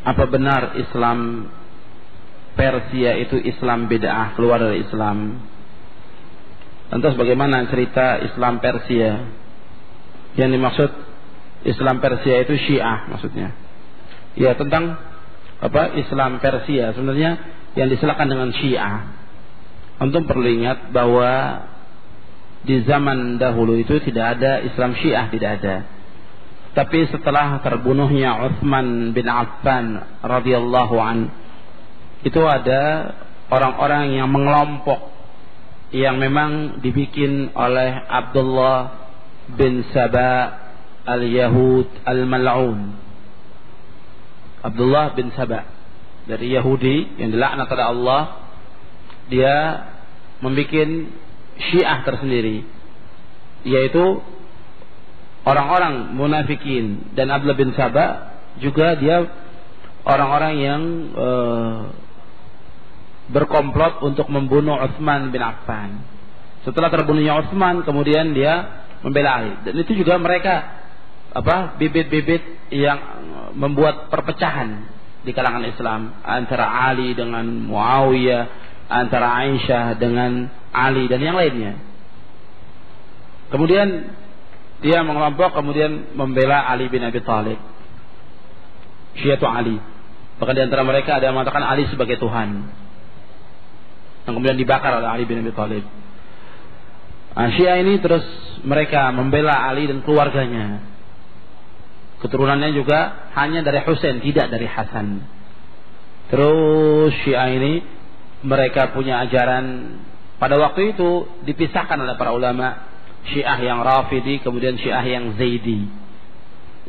Apa benar Islam Persia itu Islam bid'ah, keluar dari Islam? Lantas bagaimana cerita Islam Persia? Yang dimaksud Islam Persia itu Syiah maksudnya. Ya, tentang apa Islam Persia sebenarnya yang disilakan dengan Syiah. Antum perlu ingat bahwa di zaman dahulu itu tidak ada Islam Syiah, tidak ada. Tapi setelah terbunuhnya Utsman bin Affan radhiyallahu an, itu ada orang-orang yang mengelompok yang memang dibikin oleh Abdullah bin Saba al-Yahud al-Mal'un. Abdullah bin Saba dari Yahudi yang dilaknat oleh Allah, dia membikin Syiah tersendiri, yaitu orang-orang munafikin. Dan Abdullah bin Saba juga dia orang-orang yang berkomplot untuk membunuh Utsman bin Affan. Setelah terbunuhnya Utsman, kemudian dia membela Ali. Dan itu juga mereka bibit-bibit yang membuat perpecahan di kalangan Islam antara Ali dengan Muawiyah, antara Aisyah dengan Ali dan yang lainnya. Kemudian dia mengelompok, kemudian membela Ali bin Abi Thalib, Syiatu Ali. Bahkan di antara mereka ada yang mengatakan Ali sebagai Tuhan, yang kemudian dibakar oleh Ali bin Abi Thalib. Syiah ini terus mereka membela Ali dan keluarganya. Keturunannya juga hanya dari Husain, tidak dari Hasan. Terus Syiah ini mereka punya ajaran, pada waktu itu dipisahkan oleh para ulama, Syiah yang Rafidi, kemudian Syiah yang Zaidi.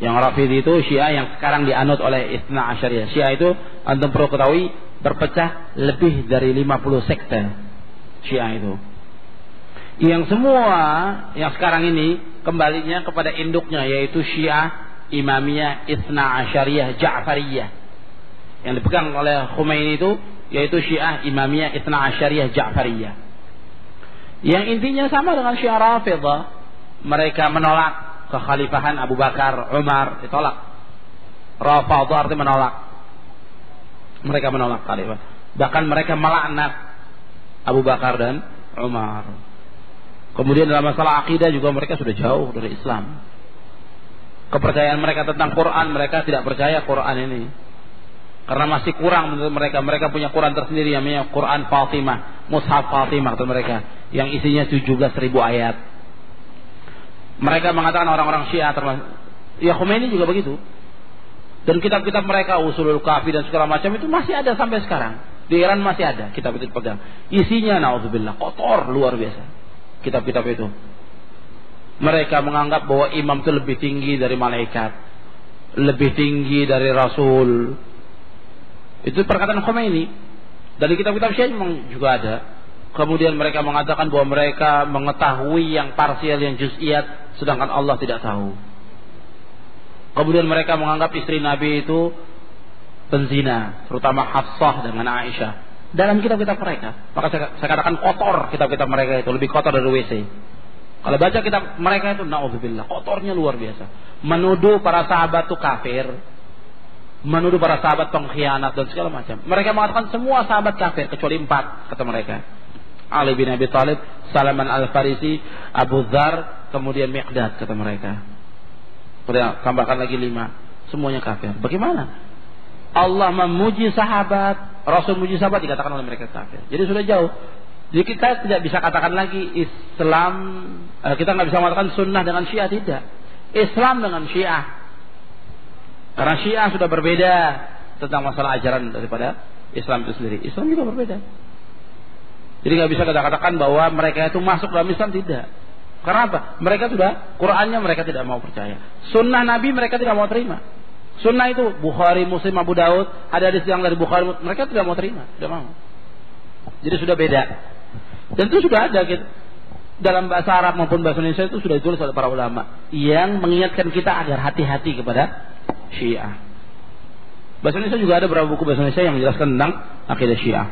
Yang Rafidi itu Syiah yang sekarang dianut oleh Itsna Asyariyah. Syiah itu antum perlu ketahui berpecah lebih dari 50 sekte Syiah itu. Yang semua yang sekarang ini kembalinya kepada induknya, yaitu Syiah Imamiyah Itsna Asyariyah Ja'fariyah. Yang dipegang oleh Khomeini itu yaitu Syiah Imamiyah Itsna Asyariyah Ja'fariyah. Yang intinya sama dengan Syiah Rafidhah. Mereka menolak kekhalifahan Abu Bakar, Umar, ditolak. Rafidhah artinya menolak. Mereka menolak khalifah. Bahkan mereka melaknat Abu Bakar dan Umar. Kemudian dalam masalah akidah juga mereka sudah jauh dari Islam. Kepercayaan mereka tentang Quran, mereka tidak percaya Quran ini, karena masih kurang menurut mereka. Mereka punya Quran tersendiri yang namanya Quran Fatimah, Mushaf Fatimah kata mereka, yang isinya 17.000 ayat. Mereka mengatakan orang-orang Syiah termasuk ya Khomeini juga begitu. Dan kitab-kitab mereka Usulul Kafi dan segala macam itu masih ada sampai sekarang. Di Iran masih ada kitab itu dipegang. Isinya naudzubillah kotor luar biasa kitab-kitab itu. Mereka menganggap bahwa imam itu lebih tinggi dari malaikat, lebih tinggi dari Rasul. Itu perkataan Khomeini. Dari kitab-kitab Syiah memang juga ada. Kemudian mereka mengatakan bahwa mereka mengetahui yang parsial, yang juz'iyat, sedangkan Allah tidak tahu. Kemudian mereka menganggap istri Nabi itu penzina, terutama Hafsah dengan Aisyah. Dalam kitab-kitab mereka, maka saya katakan kotor kitab-kitab mereka itu, lebih kotor dari WC. Kalau baca kitab mereka itu, naudzubillah, kotornya luar biasa. Menuduh para sahabat itu kafir, menuduh para sahabat pengkhianat dan segala macam. Mereka mengatakan semua sahabat kafir kecuali 4 kata mereka. Ali bin Abi Thalib, Salman Al-Farisi, Abu Dzar, kemudian Miqdad kata mereka. Kemudian tambahkan lagi 5, semuanya kafir. Bagaimana? Allah memuji sahabat, Rasul memuji sahabat, dikatakan oleh mereka kafir. Jadi sudah jauh. Jadi kita tidak bisa katakan lagi Islam, kita nggak bisa mengatakan sunnah dengan Syiah, tidak. Islam dengan Syiah. Karena Syiah sudah berbeda tentang masalah ajaran daripada Islam itu sendiri. Islam juga berbeda. Jadi nggak bisa kita katakan bahwa mereka itu masuk dalam Islam, tidak. Karena apa? Mereka sudah, Qur'annya mereka tidak mau percaya. Sunnah Nabi mereka tidak mau terima. Sunnah itu Bukhari, Muslim, Abu Daud, ada hadis yang dari Bukhari, mereka tidak mau terima, tidak mau. Jadi sudah beda. Dan itu sudah ada gitu. Dalam bahasa Arab maupun bahasa Indonesia itu sudah ditulis oleh para ulama yang mengingatkan kita agar hati-hati kepada Syiah. Bahasa Indonesia juga ada beberapa buku bahasa Indonesia yang menjelaskan tentang akidah Syiah.